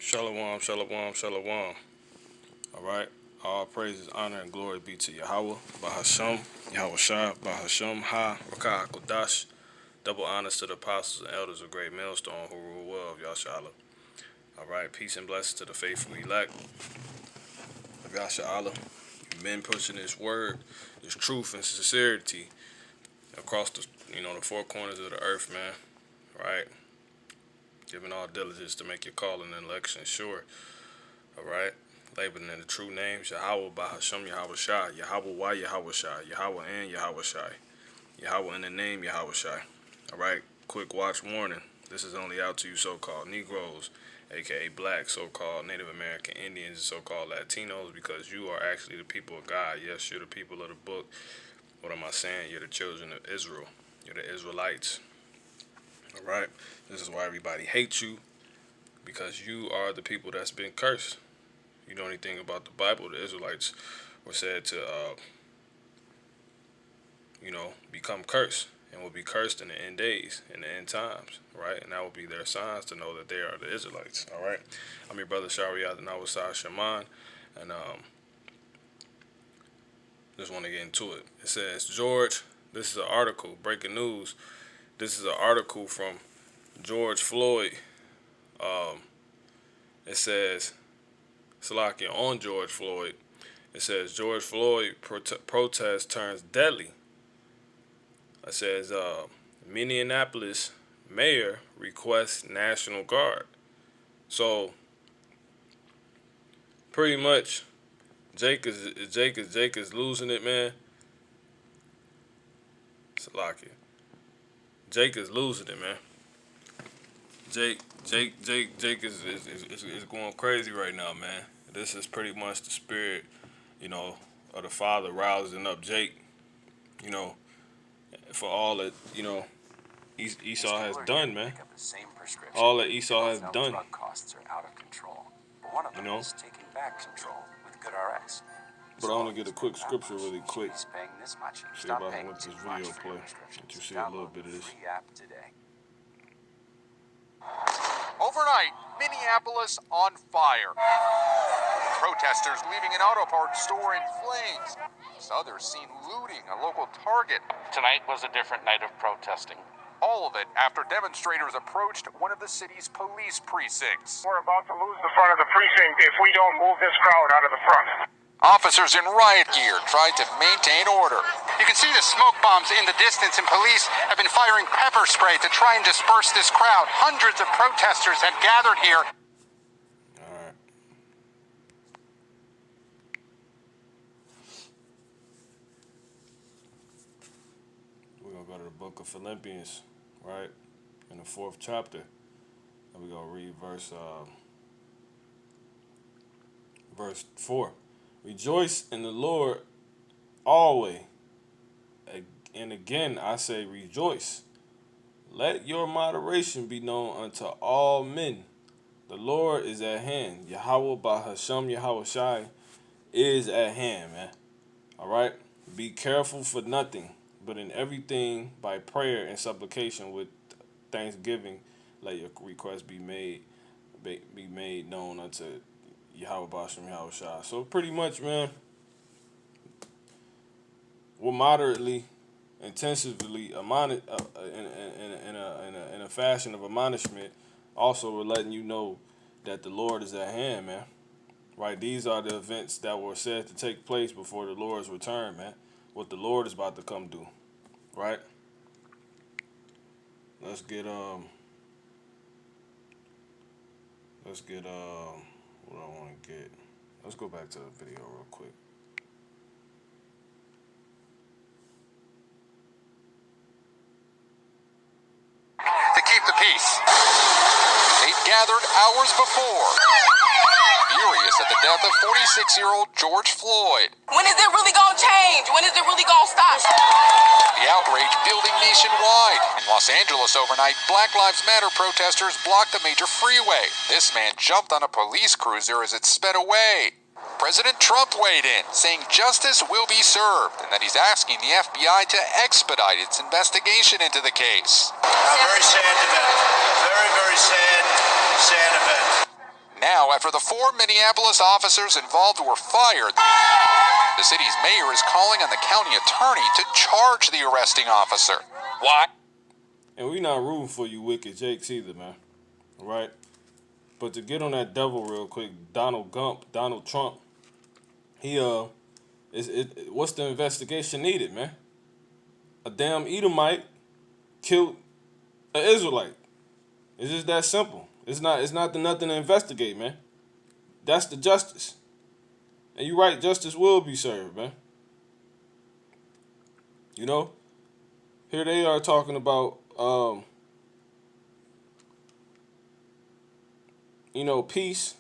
Shalom, shalom, shalom. Alright. All praises, honor, and glory be to Yahweh, Bahasham, Yahweh Shai, Bahasham, Ha, Rakah, Kodash. Double honors to the apostles and elders of Great Millstone who rule well of Yahshala. Alright, peace and blessings to the faithful elect of Yahshala. You've been pushing this word, this truth and sincerity across the the four corners of the earth, man. Right? Giving all diligence to make your calling and election sure. Alright? Labeling in the true names, Yahweh Bahasham Yahweh Shai, Yahweh Why Yahweh Shai, Yahweh and Yahweh Shai, Yahweh in the name Yahweh Shai. Alright, quick watch warning. This is only out to you so-called Negroes, aka black, so-called Native American Indians, and so-called Latinos, because you are actually the people of God. Yes, you're the people of the book. What am I saying? You're the children of Israel. You're the Israelites. Alright? This is why everybody hates you, because you are the people that's been cursed. You know anything about the Bible, the Israelites were said to, become cursed, and will be cursed in the end days, in the end times, right? And that will be their signs to know that they are the Israelites, all right? I'm your brother Shariah, and I was Shaman, and just want to get into it. It says, George, this is an article, breaking news. This is an article from George Floyd. It says, Salakia on George Floyd. It says George Floyd protest turns deadly. It says Minneapolis mayor requests National Guard. So pretty much Jake is losing it, man. Salakia. Jake is losing it, man. Jake is going crazy right now, man. This is pretty much the spirit, of the father rousing up Jake, for all that, Esau has done, man. All that Esau has done. Drug costs are out of control. But one of them is taking back control with GoodRx. But I want to get a quick scripture really quick. Paying this much. See if I can let this video play. Let you see a little bit of this. Free app today. Overnight, Minneapolis on fire. Protesters leaving an auto parts store in flames. Others seen looting a local Target. Tonight was a different night of protesting. All of it after demonstrators approached one of the city's police precincts. We're about to lose the front of the precinct if we don't move this crowd out of the front. Officers in riot gear tried to maintain order. You can see the smoke bombs in the distance, and police have been firing pepper spray to try and disperse this crowd. Hundreds of protesters had gathered here. All right. We're going to go to the book of Philippians, right? In the 4th chapter. And we're going to read verse 4. Rejoice in the Lord always. And again, I say rejoice. Let your moderation be known unto all men. The Lord is at hand. Yahweh Bahasham Yahweh Shai is at hand, man. All right? Be careful for nothing, but in everything by prayer and supplication with thanksgiving, let your requests be made known unto Yahweh Bahasham Yahweh Shai. So pretty much, man, we're moderately, intensively in a fashion of admonishment. Also, we're letting you know that the Lord is at hand, man. Right? These are the events that were said to take place before the Lord's return, man. What the Lord is about to come do. Right? Let's get what I want to get. Let's go back to the video real quick. To keep the peace. They gathered hours before, furious at the death of 46-year-old George Floyd. When is it really gonna change? When is it really gonna stop? The outrage building nationwide. In Los Angeles overnight, Black Lives Matter protesters blocked a major freeway. This man jumped on a police cruiser as it sped away. President Trump weighed in, saying justice will be served, and that he's asking the FBI to expedite its investigation into the case. A very sad event. A very, very sad event. Now, after the 4 Minneapolis officers involved were fired, the city's mayor is calling on the county attorney to charge the arresting officer. Why? And we not rooting for you wicked Jakes either, man. All right? But to get on that devil real quick, Donald Trump, what's the investigation needed, man? A damn Edomite killed an Israelite. It's just that simple. It's not nothing to investigate, man. That's the justice. And you're right, justice will be served, man. You know? Here they are talking about peace.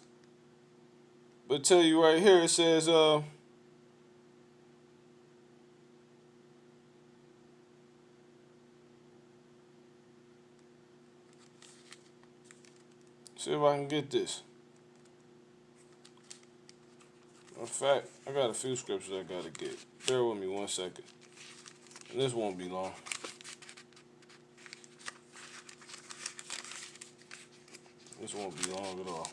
But tell you right here, it says see if I can get this. In fact, I got a few scriptures I gotta get. Bear with me 1 second. And this won't be long. This won't be long at all.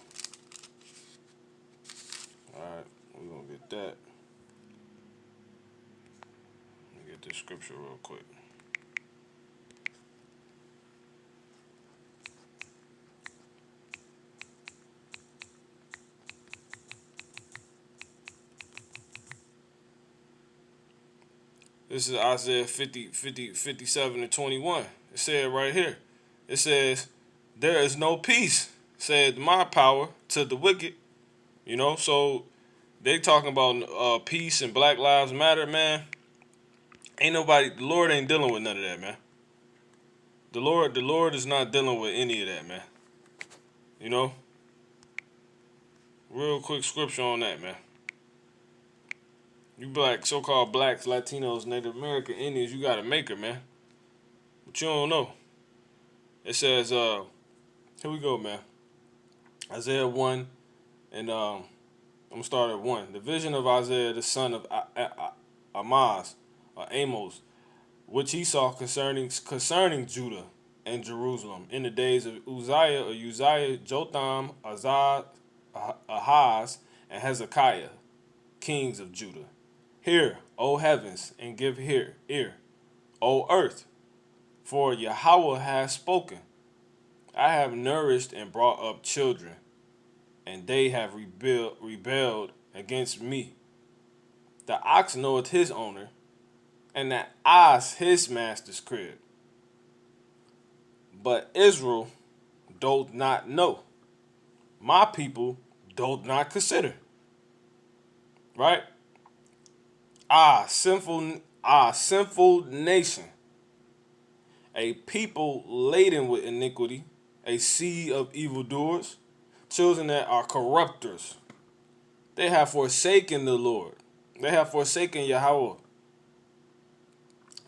Alright, we're gonna get that. Let me get this scripture real quick. This is Isaiah 57 and 21. It said right here. It says, there is no peace, said my power, to the wicked. You know, so they talking about peace and Black Lives Matter, man. The Lord ain't dealing with none of that, man. The Lord is not dealing with any of that, man. You know? Real quick scripture on that, man. You so-called blacks, Latinos, Native American Indians, you got a maker, man. But you don't know. It says, here we go, man. Isaiah 1, and I'm going to start at 1. The vision of Isaiah, the son of Amos, which he saw concerning Judah and Jerusalem in the days of Uzziah, Jotham, Ahaz, and Hezekiah, kings of Judah. Hear, O heavens, and give ear, O earth, for Yahweh has spoken. I have nourished and brought up children, and they have rebelled against me. The ox knoweth his owner, and the ass his master's crib. But Israel doth not know. My people doth not consider. Right? Sinful nation, a people laden with iniquity, a seed of evildoers, children that are corrupters. They have forsaken the Lord. They have forsaken Yahweh.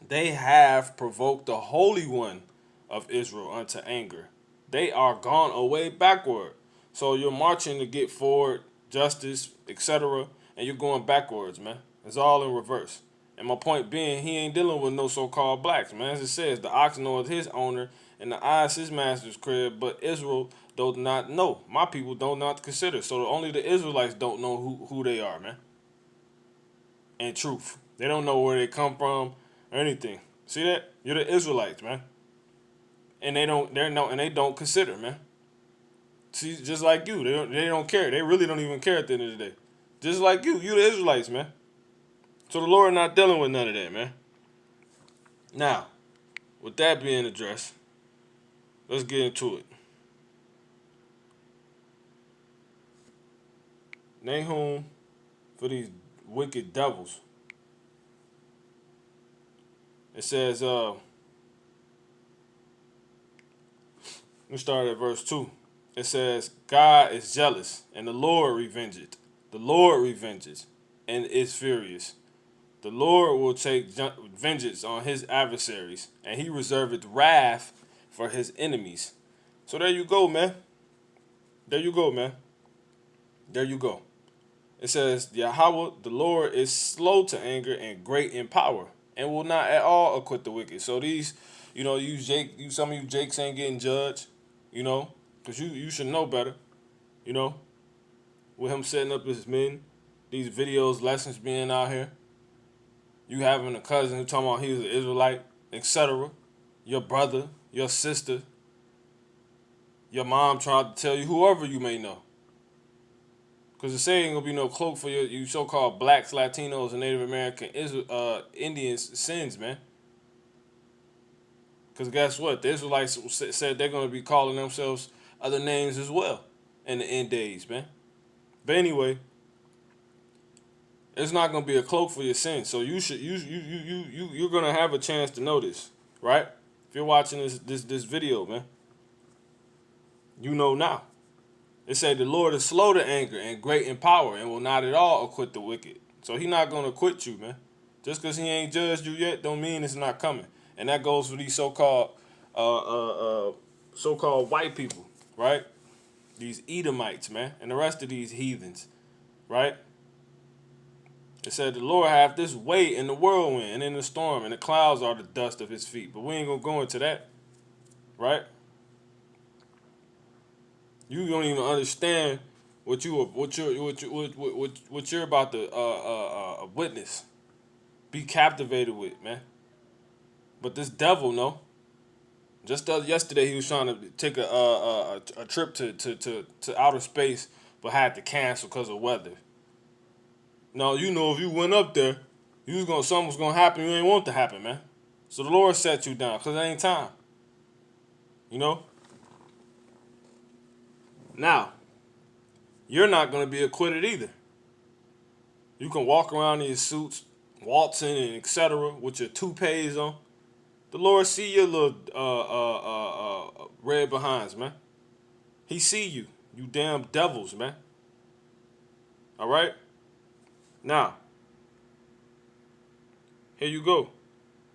They have provoked the Holy One of Israel unto anger. They are gone away backward. So you're marching to get forward, justice, etc., and you're going backwards, man. It's all in reverse. And my point being, he ain't dealing with no so-called blacks, man. As it says, the ox knoweth his owner, and the ass his master's crib, but Israel doth not know. My people do not consider. So only the Israelites don't know who they are, man. In truth. They don't know where they come from or anything. See that? You're the Israelites, man. And they don't consider, man. See, just like you, they don't care. They really don't even care at the end of the day. Just like you the Israelites, man. So the Lord not dealing with none of that, man. Now, with that being addressed, let's get into it. Nahum for these wicked devils. It says, let's start at verse 2. It says, God is jealous, and the Lord revengeth. The Lord revenges, and is furious. The Lord will take vengeance on his adversaries, and he reserveth wrath for his enemies. So there you go, man. There you go, man. There you go. It says, Yahweh, the Lord, is slow to anger and great in power, and will not at all acquit the wicked. So these, some of you Jakes ain't getting judged, because you should know better, with him setting up his men, these videos, lessons being out here. You having a cousin who talking about he's an Israelite, etc. Your brother, your sister, your mom tried to tell you, whoever you may know. Because the saying ain't gonna be no cloak for you so-called blacks, Latinos, and Native American Indians sins, man. Because guess what? The Israelites said they're gonna be calling themselves other names as well in the end days, man. But anyway, it's not gonna be a cloak for your sins. So you're gonna have a chance to know this, right? If you're watching this video, man, you know now. It said the Lord is slow to anger and great in power and will not at all acquit the wicked. So He not gonna acquit you, man. Just because He ain't judged you yet, don't mean it's not coming. And that goes for these so-called white people, right? These Edomites, man, and the rest of these heathens, right? It said the Lord hath this way in the whirlwind and in the storm, and the clouds are the dust of His feet. But we ain't gonna go into that, right? You don't even understand what you're about to witness, be captivated with, man. But this devil, no. Just yesterday, he was trying to take a trip to outer space, but had to cancel because of weather. Now you know if you went up there, something was gonna happen you ain't want to happen, man. So the Lord set you down because it ain't time. You know. Now, you're not gonna be acquitted either. You can walk around in your suits, waltzing and etc. with your toupees on. The Lord see your little red behinds, man. He see you. You damn devils, man. All right? Now, here you go.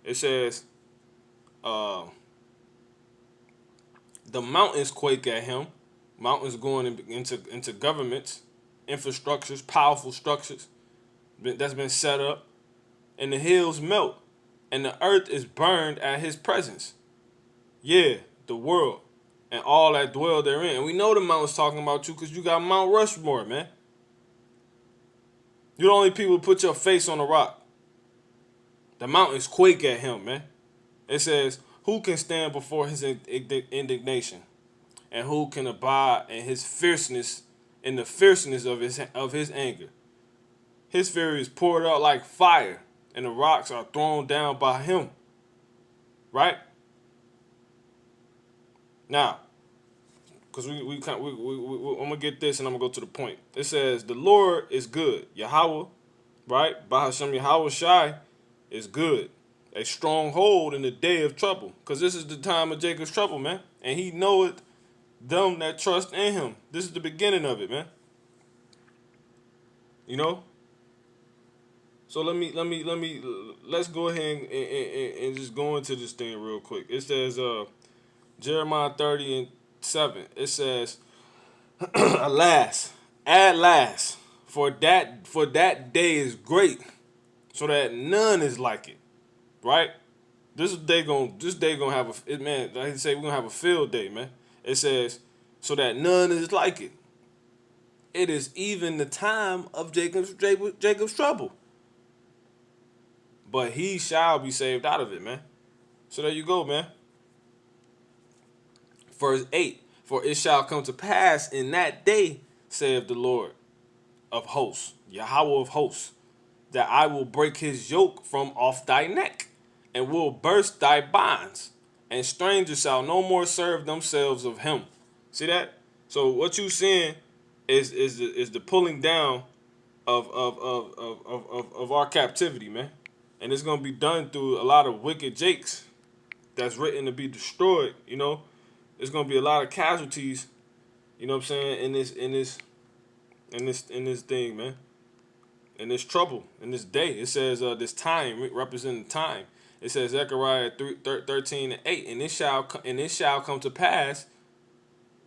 It says, the mountains quake at him. Mountains going into governments, infrastructures, powerful structures that's been set up. And the hills melt. And the earth is burned at His presence. Yeah, the world. And all that dwell therein. And we know the mountain's talking about you because you got Mount Rushmore, man. You're the only people who put your face on a rock. The mountains quake at Him, man. It says, who can stand before His indignation? And who can abide in His fierceness, in the fierceness of his anger? His fury is poured out like fire, and the rocks are thrown down by Him. Right? Now, because I'm gonna get this and I'm gonna go to the point. It says the Lord is good, Yahweh, right? Bahashem Yahweh Shai is good, a stronghold in the day of trouble. Because this is the time of Jacob's trouble, man, and He knoweth them that trust in Him. This is the beginning of it, man. You know. So let's go ahead and just go into this thing real quick. It says Jeremiah 30:7. It says, alas, at last, for that day is great, so that none is like it. Right? This day gonna have man, like I say, we're gonna have a field day, man. It says, so that none is like it. It is even the time of Jacob's trouble. But he shall be saved out of it, man. So there you go, man. Verse 8. For it shall come to pass in that day, saith the Lord of hosts, Yahweh of hosts, that I will break his yoke from off thy neck, and will burst thy bonds, and strangers shall no more serve themselves of him. See that? So what you seeing is the pulling down of our captivity, man. And it's gonna be done through a lot of wicked jakes that's written to be destroyed, you know. There's gonna be a lot of casualties, you know what I'm saying, in this thing, man. In this trouble, in this day. It says this time, representing time. It says Zechariah 13:8, and it shall come to pass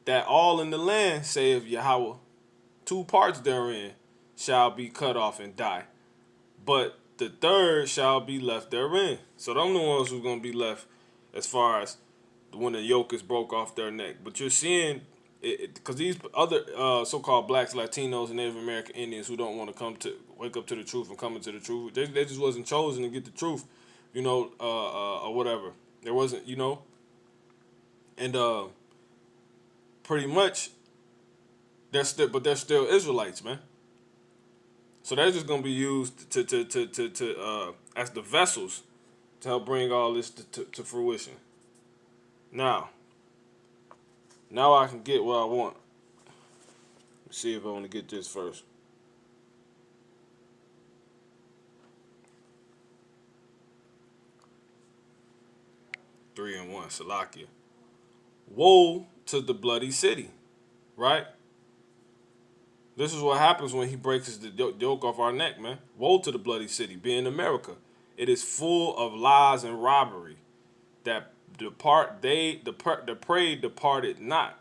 that all in the land, saith Yahweh, 2 parts therein shall be cut off and die, but the third shall be left therein. So them the ones who's gonna be left as far as when the yoke is broke off their neck. But you're seeing because these other so-called blacks, Latinos, and Native American Indians who don't want to wake up to the truth and come into the truth, they just wasn't chosen to get the truth, or whatever. There wasn't, and pretty much they're still Israelites, man. So they're just gonna be used to as the vessels to help bring all this to fruition. Now I can get what I want. Let's see if I want to get this first. Three and one, Salakia. Woe to the bloody city, right? This is what happens when he breaks the yoke off our neck, man. Woe to the bloody city, being America. It is full of lies and robbery. That the prey departed not,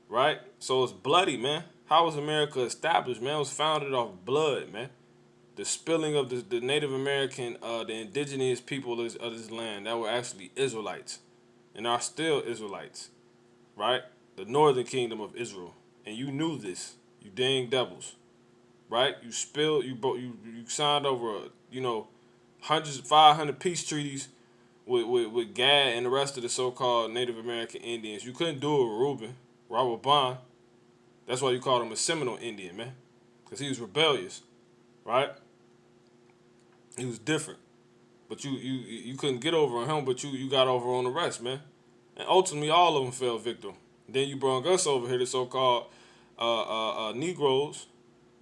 right? So it's bloody, man. How was America established, man? It was founded off blood, man. The spilling of the Native American, the indigenous people of this land that were actually Israelites and are still Israelites, right? The northern kingdom of Israel. And you knew this, you dang devils, right? You signed over, 500 peace treaties with Gad and the rest of the so-called Native American Indians. You couldn't do it with Reuben, Robert Bond. That's why you called him a Seminole Indian, man, because he was rebellious, right? He was different, but you couldn't get over on him, but you got over on the rest, man. And ultimately, all of them fell victim. Then you brought us over here, the so-called Negroes,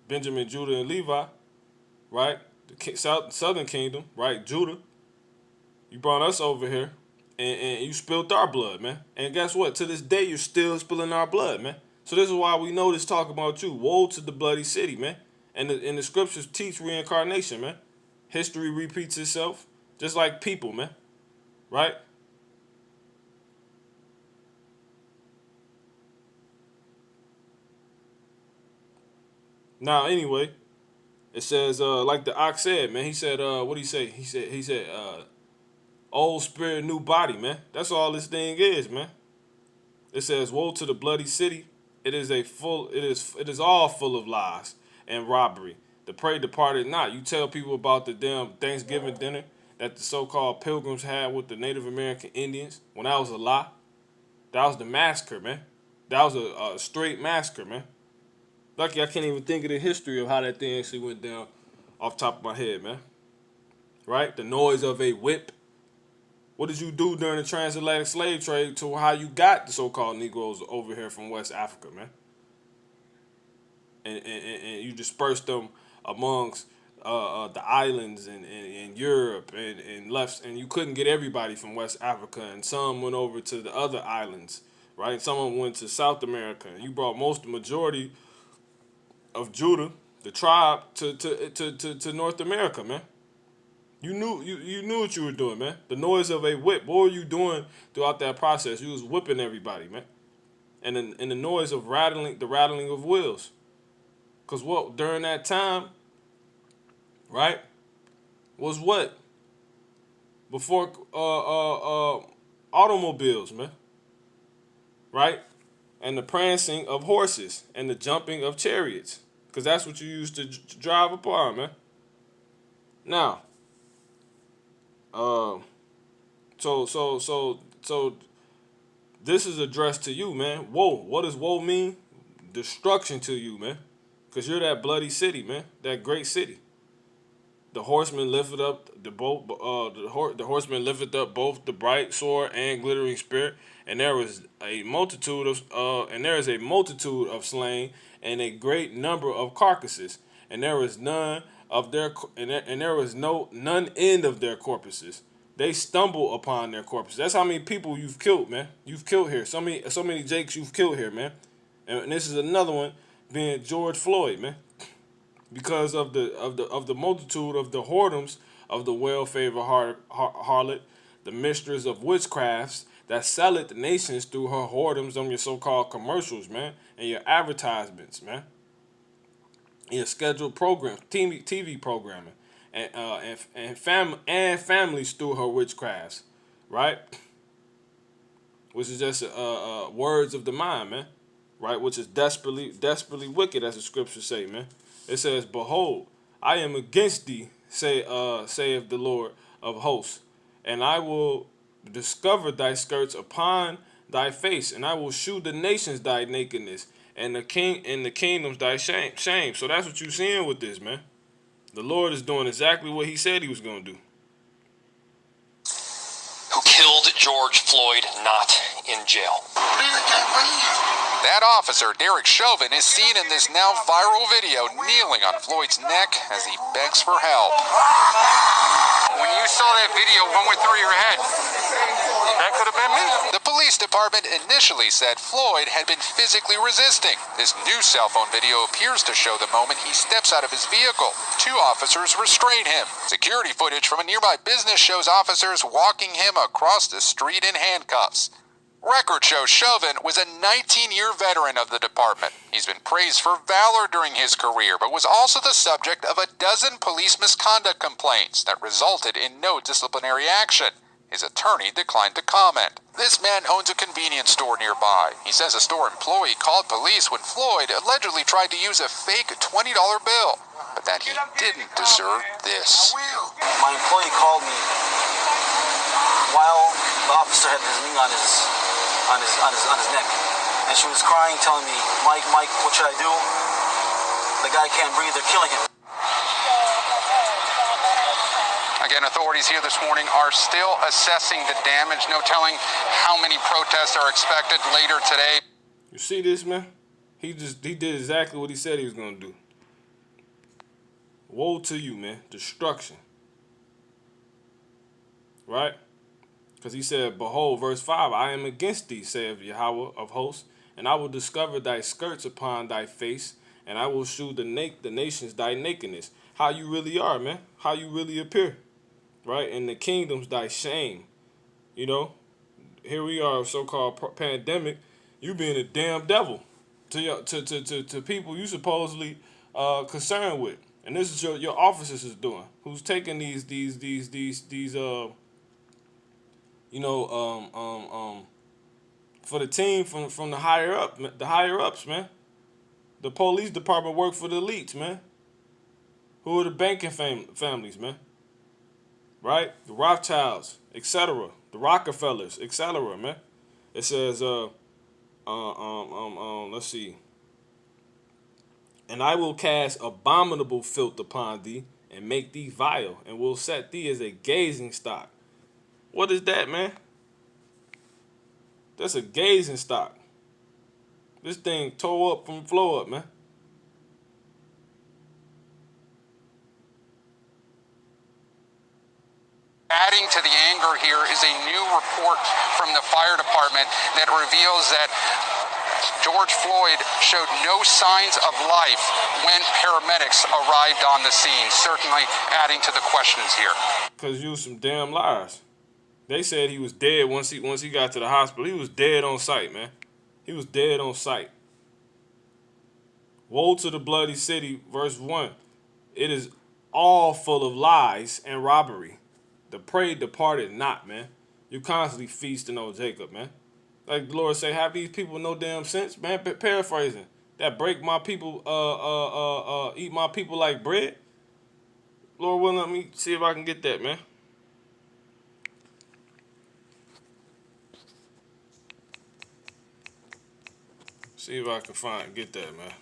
Benjamin, Judah, and Levi, right? The southern kingdom, right? Judah. You brought us over here, and you spilled our blood, man. And guess what? To this day, you're still spilling our blood, man. So this is why we know this talk about you. Woe to the bloody city, man. And the scriptures teach reincarnation, man. History repeats itself, just like people, man. Right? Now, anyway, it says, like the ox said, man. He said, what did he say? He said, old spirit, new body, man. That's all this thing is, man. It says, woe to the bloody city. It is all full of lies and robbery. The prey departed not. You tell people about the damn Thanksgiving dinner that the so-called pilgrims had with the Native American Indians. When that was a lie. That was the massacre, man. That was a straight massacre, man. Lucky I can't even think of the history of how that thing actually went down off the top of my head, man. Right? The noise of a whip. What did you do during the transatlantic slave trade to how you got the so-called Negroes over here from West Africa, man? And you dispersed them amongst the islands and Europe and left, and you couldn't get everybody from West Africa, and some went over to the other islands, right? Some went to South America, and you brought the majority of Judah, the tribe, to North America, man. You knew what you were doing, man. The noise of a whip. What were you doing throughout that process? You was whipping everybody, man. And the noise of the rattling of wheels. Cause what during that time, right, was what? Before automobiles, man. Right? And the prancing of horses and the jumping of chariots. Cause that's what you used to drive upon, man. Now, so this is addressed to you, man. Woe. What does woe mean? Destruction to you, man. Cause you're that bloody city, man. That great city. The horsemen lifted up the horsemen lifted up both the bright sword and glittering spear, and there is a multitude of slain, and a great number of carcasses, and there is none end of their corpses. They stumble upon their corpses. That's how many people you've killed, man. You've killed here. So many Jakes you've killed here, man. And this is another one being George Floyd, man. Because of the multitude of the whoredoms of the well-favored harlot, the mistress of witchcrafts that selleth the nations through her whoredoms on your so-called commercials, man, and your advertisements, man, your scheduled programs, TV programming, and families through her witchcrafts, right? Which is just words of the mind, man. right? Which is desperately wicked, as the scriptures say, man. It says, "Behold, I am against thee, saith the Lord of hosts, and I will discover thy skirts upon thy face, and I will shew the nations thy nakedness, and the kingdoms thy shame." So that's what you're seeing with this, man. The Lord is doing exactly what He said He was going to do. Who killed George Floyd not in jail. That officer, Derek Chauvin, is seen in this now viral video kneeling on Floyd's neck as he begs for help. When you saw that video, what went through your head? That could have been me. The police department initially said Floyd had been physically resisting. This new cell phone video appears to show the moment he steps out of his vehicle. 2 officers restrain him. Security footage from a nearby business shows officers walking him across the street in handcuffs. Record shows Chauvin was a 19-year veteran of the department. He's been praised for valor during his career, but was also the subject of a dozen police misconduct complaints that resulted in no disciplinary action. His attorney declined to comment. This man owns a convenience store nearby. He says a store employee called police when Floyd allegedly tried to use a fake $20 bill, but that he didn't deserve this. My employee called me while the officer had his knee on his neck, and she was crying, telling me, Mike, what should I do? The guy can't breathe, they're killing him. Again, authorities here this morning are still assessing the damage. No telling how many protests are expected later today. You see this, man? He did exactly what he said he was going to do. Woe to you, man. Destruction. Right? Because he said, "Behold," verse 5, "I am against thee, saith Yahweh of hosts, and I will discover thy skirts upon thy face, and I will shew the nations thy nakedness." How you really are, man. How you really appear. Right? And the kingdoms thy shame. You know? Here we are, so-called pandemic. You being a damn devil to people you supposedly concerned with. And this is your officers is doing. Who's taking these for the team from the higher ups, man. The police department work for the elites, man. Who are the banking families, man? Right? The Rothschilds, etc. The Rockefellers, etc. Man. It says, let's see. "And I will cast abominable filth upon thee, and make thee vile, and will set thee as a gazing stock." What is that, man? That's a gazing stock. This thing tore up from the floor up, man. Adding to the anger here is a new report from the fire department that reveals that George Floyd showed no signs of life when paramedics arrived on the scene, certainly adding to the questions here. Because you some damn liars. They said he was dead once he got to the hospital. He was dead on sight, man. He was dead on sight. Woe to the bloody city, verse 1. "It is all full of lies and robbery. The prey departed not," man. You constantly feasting on Jacob, man. Like the Lord say, have these people no damn sense, man. Paraphrasing. That break my people, eat my people like bread. Lord willing, let me see if I can get that, man. See if I can get that, man.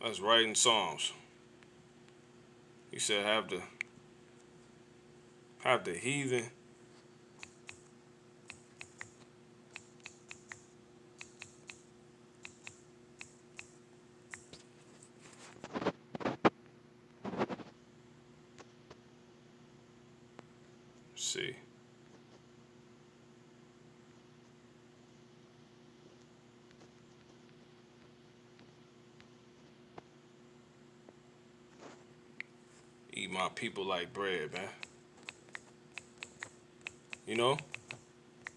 That's right in Psalms. He said, have the heathen see. Eat my people like bread, man. You know,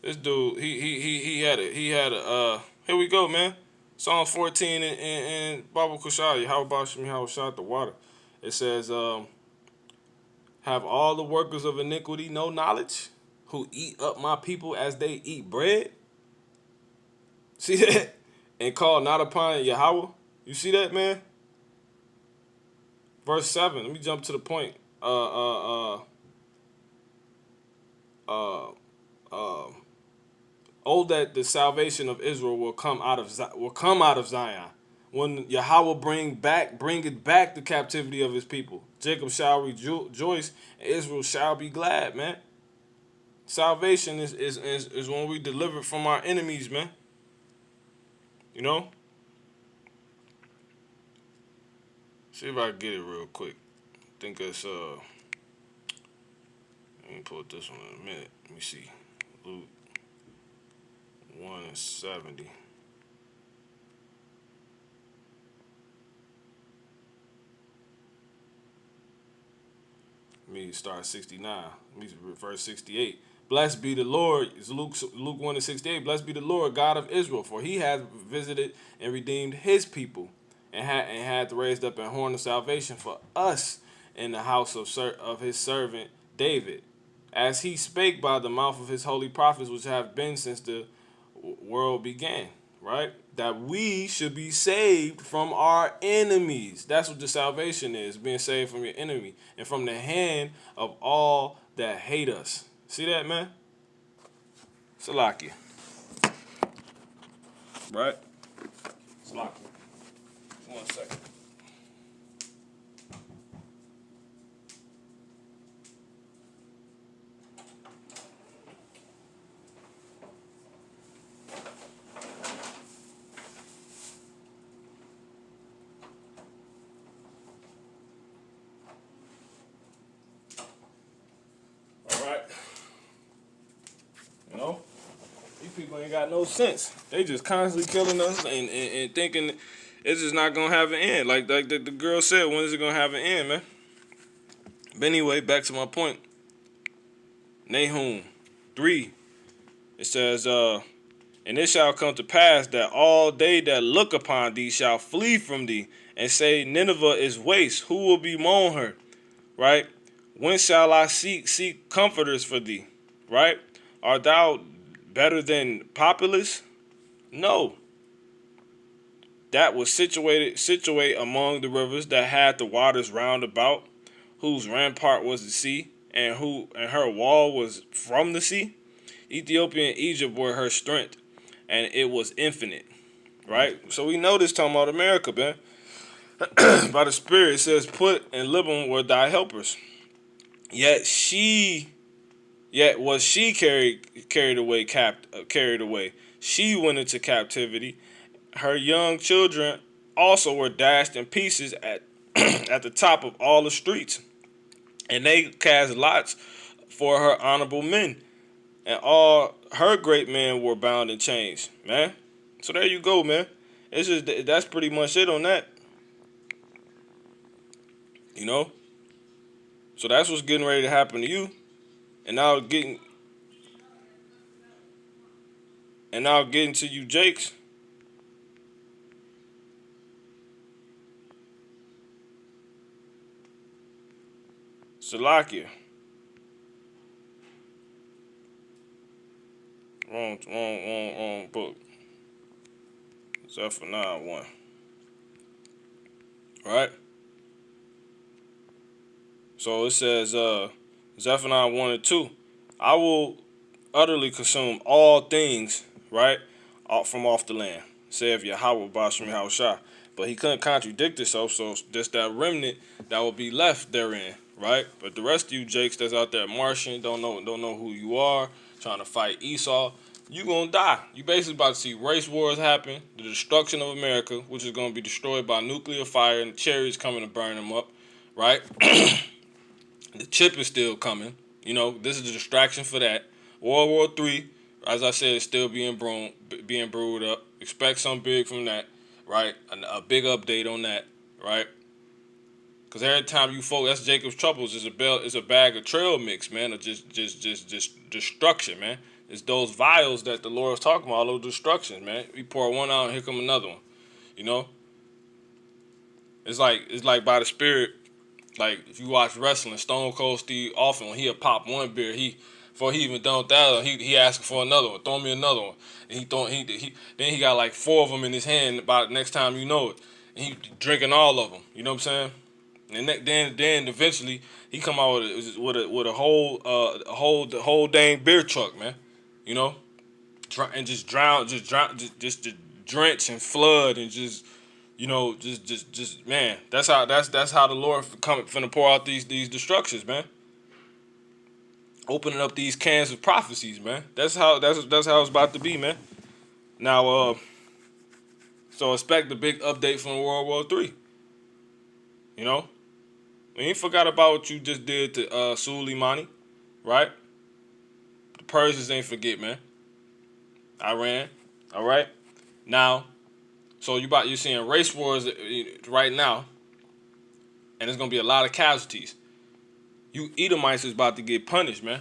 this dude, he had a here we go, man. Psalm 14 in Bible Kushaya. How about Shemi? How shot the water? It says, have all the workers of iniquity no knowledge, who eat up my people as they eat bread? See that? and call not upon Yahweh. You see that, man? Verse 7. Let me jump to the point. Oh, that the salvation of Israel will come out of Zion, when Yahweh bringeth back the captivity of his people. Jacob shall rejoice, and Israel shall be glad, man. Salvation is when we deliver from our enemies, man. You know? See if I can get it real quick. I think it's let me pull this one in a minute. Let me see. Luke 1:70. Let me start 69. Let me verse 68. Blessed be the Lord. It's Luke 1:68. Blessed be the Lord, God of Israel, for he hath visited and redeemed his people, and hath raised up a horn of salvation for us in the house of his servant David, as he spake by the mouth of his holy prophets, which have been since the world began. Right? That we should be saved from our enemies. That's what the salvation is, being saved from your enemy and from the hand of all that hate us. See that, man? Salakia. Right? Salakia. 1 second. You know, these people ain't got no sense. They just constantly killing us and thinking it's just not gonna have an end. Like the girl said, when is it gonna have an end, man? But anyway, back to my point. Nahum 3. It says, and it shall come to pass that all they that look upon thee shall flee from thee, and say, Nineveh is waste. Who will bemoan her? Right? When shall I seek comforters for thee? Right? Art thou better than populace? No. That was situate among the rivers that had the waters round about, whose rampart was the sea, and her wall was from the sea. Ethiopia and Egypt were her strength, and it was infinite. Right? So we know this talking about America, man. By the Spirit, it says, put and Liban were thy helpers. Yet was she carried away. She went into captivity. Her young children also were dashed in pieces at at the top of all the streets. And they cast lots for her honorable men. And all her great men were bound in chains, man. So there you go, man. It's just that's pretty much it on that. You know? So that's what's getting ready to happen to you. And now getting to you, Jakes. Salakia. Wrong book. Zephaniah 1. Right? So it says, Zephaniah 1 and 2. I will utterly consume all things, right, from off the land, saith Yahweh Bashim Yahushua. But he couldn't contradict himself, so just that remnant that will be left therein, right? But the rest of you Jakes that's out there marching, don't know who you are, trying to fight Esau, you gonna die. You basically about to see race wars happen, the destruction of America, which is gonna be destroyed by nuclear fire, and the chariots coming to burn them up, right? The chip is still coming. You know, this is a distraction for that. World War III, as I said, is still being brewed up. Expect something big from that, right? A big update on that, right? Because every time you folk, that's Jacob's troubles. It's a bag of trail mix, man, of just destruction, man. It's those vials that the Lord is talking about, all those destructions, man. We pour one out and here come another one. You know? It's like by the Spirit. Like, if you watch wrestling, Stone Cold Steve Austin, when he'll pop one beer, he Before he even done with that one, he asking for another one. Throw me another one. And then he got like 4 of them in his hand. About next time you know it, and he drinking all of them. You know what I'm saying? And then eventually he come out with a whole dang beer truck, man. You know, and just drench and flood and just. You know, just man. That's how the Lord finna pour out these destructions, man. Opening up these cans of prophecies, man. That's how it's about to be, man. Now, so expect the big update from World War III. You know, we ain't forgot about what you just did to Soleimani, right? The Persians ain't forget, man. Iran, all right. Now, so you're seeing race wars right now, and there's gonna be a lot of casualties. You Edomites is about to get punished, man.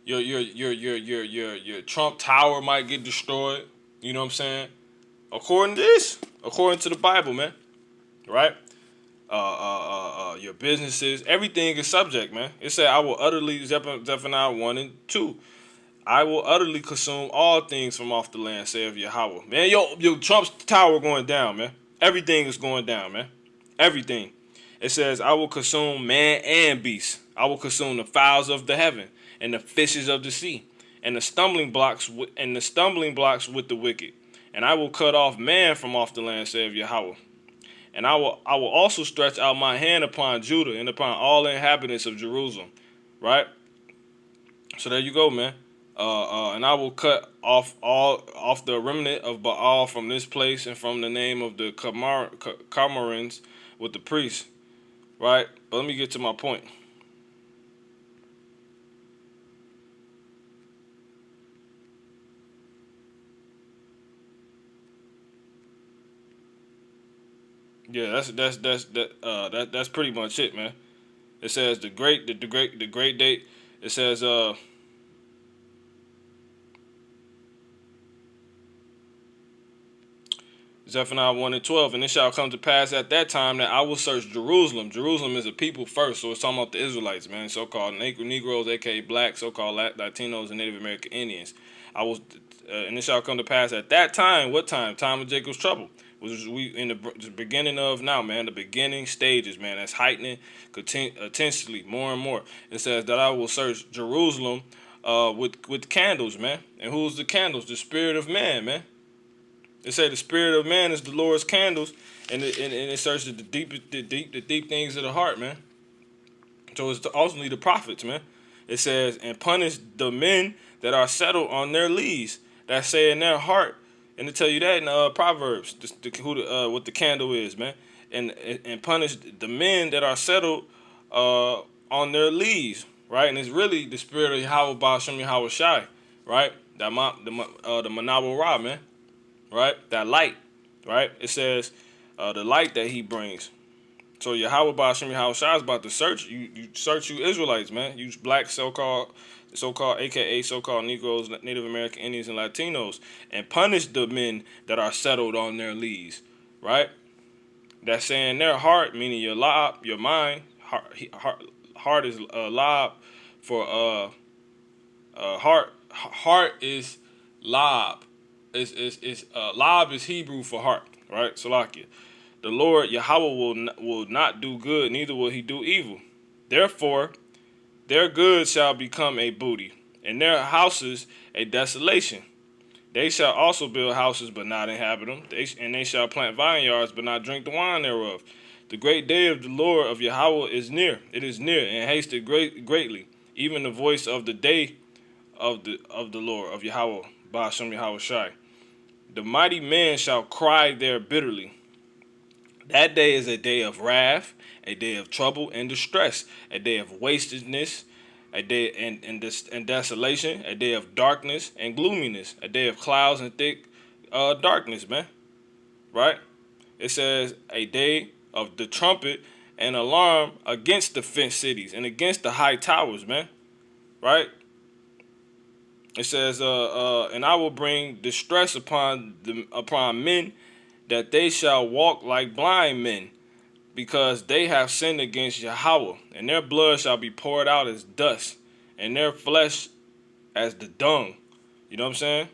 Your Trump Tower might get destroyed. You know what I'm saying? According to the Bible, man. Right? Your businesses, everything is subject, man. It said, "I will utterly," Zephaniah 1 and 2. "I will utterly consume all things from off the land," saith Yahweh. Man, yo, Trump's tower going down, man. Everything is going down, man. Everything. It says, "I will consume man and beast. I will consume the fowls of the heaven and the fishes of the sea, and the stumbling blocks with the wicked. And I will cut off man from off the land," saith Yahweh. "And I will also stretch out my hand upon Judah and upon all the inhabitants of Jerusalem." Right? So there you go, man. And I will cut off the remnant of Baal from this place and from the name of the Camarans with the priests. Right? But let me get to my point. Yeah, that's pretty much it, man. It says the great date. It says Zephaniah 1 and 12, "And it shall come to pass at that time that I will search Jerusalem." Jerusalem is a people first, so it's talking about the Israelites, man. So-called Negroes, aka black, so-called Latinos, and Native American Indians. And it shall come to pass at that time. What time? Time of Jacob's trouble. Which is we in the beginning of now, man. The beginning stages, man. That's heightening intensely more and more. It says that I will search Jerusalem with candles, man. And who's the candles? The spirit of man, man. They say the spirit of man is the Lord's candles, and it searches the deep things of the heart, man. So it's ultimately the prophets, man. It says, "And punish the men that are settled on their lees, that say in their heart." And to tell you that in Proverbs, what the candle is, man. And punish the men that are settled on their lees, right? And it's really the spirit of Yahweh Ba'ashem Yahweh Shai, right? The Manabo Ra, man. Right? That light, right? It says the light that he brings. So Yahweh Ba'ashem Yahweh Shai is about to search you. You search you Israelites, man. You black so-called AKA so-called Negroes, Native American Indians, and Latinos, and punish the men that are settled on their lees, right? That's saying their heart, meaning your lob, your mind. Heart is lob for heart is lob. Lob is Hebrew for heart, right? Salakia. The Lord Yahweh will not do good, neither will he do evil. Therefore, their goods shall become a booty, and their houses a desolation. They shall also build houses, but not inhabit them. And they shall plant vineyards, but not drink the wine thereof. The great day of the Lord of Yahweh is near. It is near, and hasted greatly. Even the voice of the day of the Lord of Yahweh, Ba'ashem Yahweh Shai. The mighty man shall cry there bitterly. That day is a day of wrath, a day of trouble and distress, a day of wastedness, a day and desolation, a day of darkness and gloominess, a day of clouds and thick darkness, man. Right? It says a day of the trumpet and alarm against the fenced cities and against the high towers, man. Right? It says, "And I will bring distress upon men, that they shall walk like blind men, because they have sinned against Yahweh, and their blood shall be poured out as dust, and their flesh as the dung. You know what I'm saying?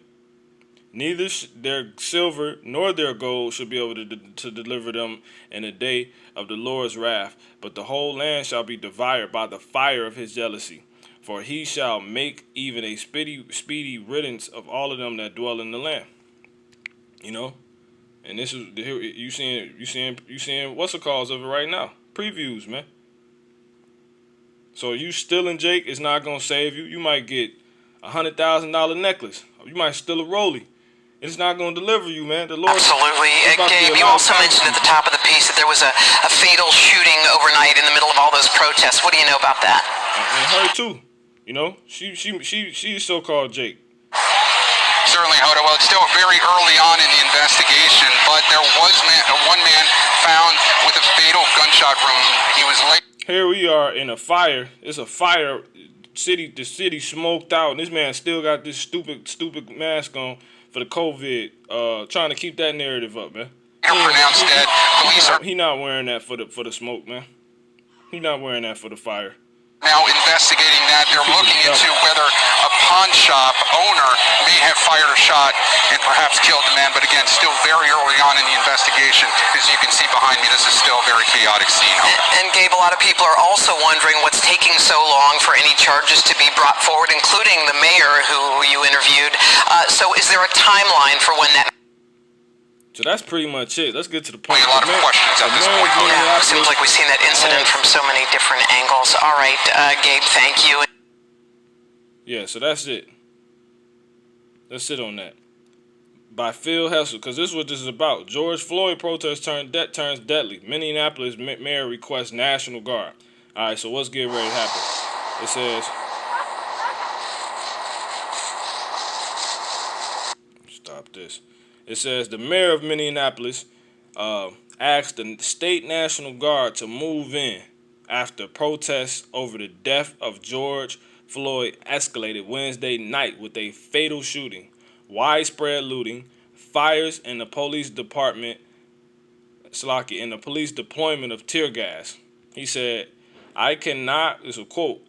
Neither their silver nor their gold shall be able to deliver them in the day of the Lord's wrath, but the whole land shall be devoured by the fire of his jealousy. For he shall make even a speedy riddance of all of them that dwell in the land. You know, and this is you seeing what's the cause of it right now? Previews, man. So you stealing Jake is not gonna save you. You might get $100,000 necklace. You might steal a rollie. It's not going to deliver you, man. The Lord. Absolutely. Gabe, you also mentioned at the top of the piece that there was a fatal shooting overnight in the middle of all those protests. What do you know about that? And her too. You know, she's so-called Jake. Certainly, Hoda. Well, it's still very early on in the investigation, but there was one man found with a fatal gunshot wound. He was late. Here we are in a fire. It's a fire. The city smoked out, and this man still got this stupid mask on for the COVID, trying to keep that narrative up, man. Pronounced dead. Police are. He not wearing that for the smoke, man. He not wearing that for the fire. Now investigating that. They're looking into whether a pawn shop owner may have fired a shot and perhaps killed the man. But again, still very early on in the investigation. As you can see behind me, this is still a very chaotic scene. And Gabe, a lot of people are also wondering what's taking so long for any charges to be brought forward, including the mayor who you interviewed. So is there a timeline for when that... So that's pretty much it. Let's get to the point. A lot of questions at this point. Yeah, it seems like we've seen that incident from so many different angles. All right, Gabe, thank you. Yeah, so that's it. Let's sit on that. By Phil Hessel, because this is what this is about. George Floyd protest turns deadly. Minneapolis mayor requests National Guard. All right, so what's getting ready to happen? It says... Stop this. It says the mayor of Minneapolis asked the state National Guard to move in after protests over the death of George Floyd escalated Wednesday night with a fatal shooting, widespread looting, fires in the police department, and the police deployment of tear gas. He said, "I cannot," this is a quote,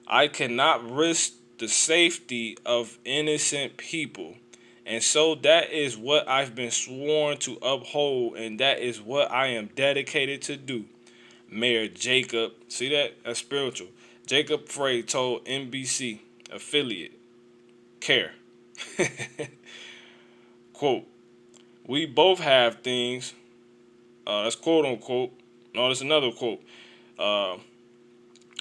"I cannot risk the safety of innocent people. And so that is what I've been sworn to uphold, and that is what I am dedicated to do." Mayor Jacob, see that? That's spiritual. Jacob Frey told NBC affiliate CARE, quote, "We both have things," that's quote unquote. No, that's another quote.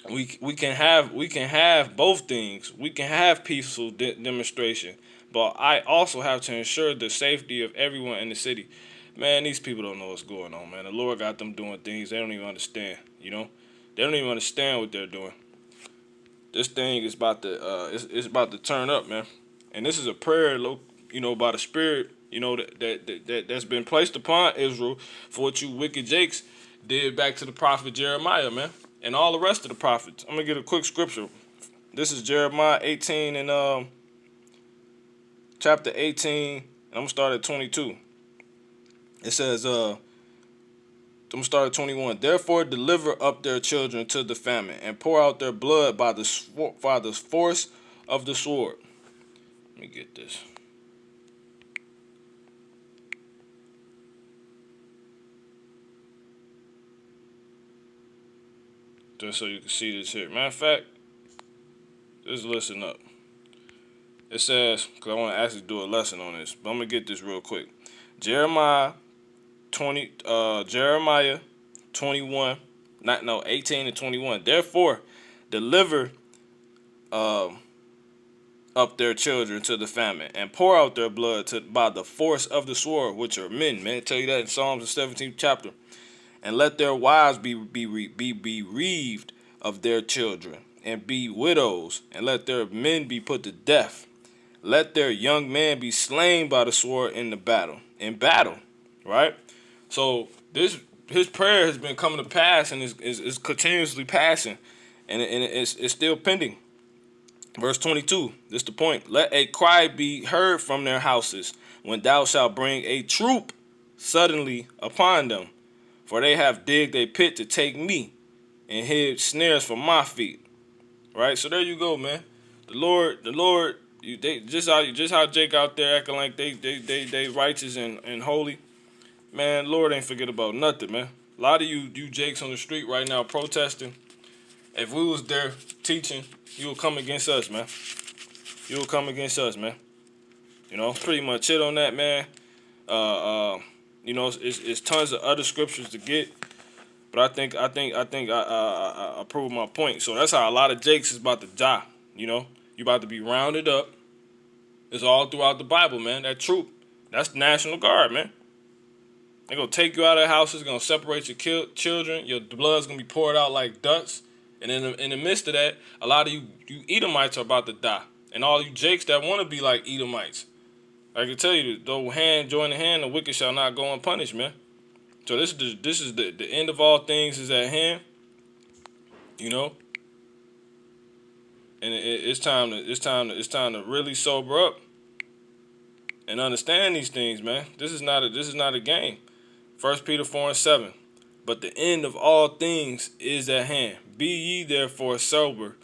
We can have both things. We can have peaceful demonstration. But I also have to ensure the safety of everyone in the city. Man, these people don't know what's going on, man. The Lord got them doing things they don't even understand, you know? They don't even understand what they're doing. This thing is about to it's about to turn up, man. And this is a prayer, you know, by the Spirit, you know, that's been placed upon Israel for what you wicked Jakes did back to the prophet Jeremiah, man. And all the rest of the prophets. I'm going to get a quick scripture. This is Jeremiah 18 and chapter 18, and I'm going to start at 22. It says, I'm going to start at 21. "Therefore deliver up their children to the famine, and pour out their blood by the force of the sword." Let me get this. Just so you can see this here. Matter of fact, just listen up. It says, because I want to actually do a lesson on this, but I'm going to get this real quick. Jeremiah 21, 18 and 21. "Therefore, deliver up their children to the famine, and pour out their blood by the force of the sword," which are men, man. I tell you that in Psalms, the 17th chapter. "And let their wives be bereaved of their children, and be widows, and let their men be put to death. Let their young men be slain by the sword in battle, right? So his prayer has been coming to pass, and is continuously passing, and it's still pending. Verse 22, this is the point. "Let a cry be heard from their houses, when thou shalt bring a troop suddenly upon them. For they have digged a pit to take me, and hid snares for my feet." Right? So there you go, man. the Lord, they just how Jake out there acting like they righteous and holy. Man, Lord ain't forget about nothing, man. A lot of you Jakes on the street right now protesting. If we was there teaching, you will come against us, man. You will come against us, man. You know, pretty much it on that, man. You know, it's tons of other scriptures to get, but I think I proved my point. So that's how a lot of Jakes is about to die. You know, you about to be rounded up. It's all throughout the Bible, man. That troop, that's the National Guard, man. They're gonna take you out of the houses, gonna separate your children. Your blood's gonna be poured out like dust. And in the midst of that, a lot of you Edomites are about to die, and all you Jakes that want to be like Edomites. I can tell you, though hand join the hand, the wicked shall not go unpunished, man. So this is the end of all things is at hand, you know. And it's time to really sober up and understand these things, man. This is not a game. 1 Peter 4:7. But the end of all things is at hand. Be ye therefore sober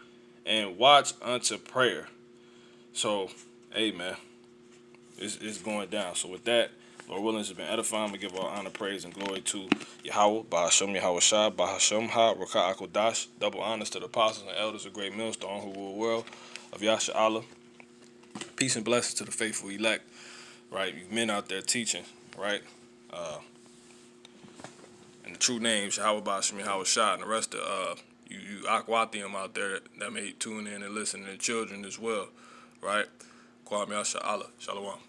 and watch unto prayer. So, hey, man. It's going down. So with that, Lord willing, has been edifying. We give all honor, praise, and glory to Yahweh, Bahasham Yahweh Shai, Bahasham Ha, Rakah Akodash. Double honors to the apostles and elders of Great Millstone who rule the world of Yasha Allah. Peace and blessings to the faithful elect, right? You men out there teaching, right? And the true names, Yahweh Bahasham Yahweh Shai, and the rest of you Akwathium out there that may tune in and listen, and the children as well, right? Kwame Yasha Allah. Shalom.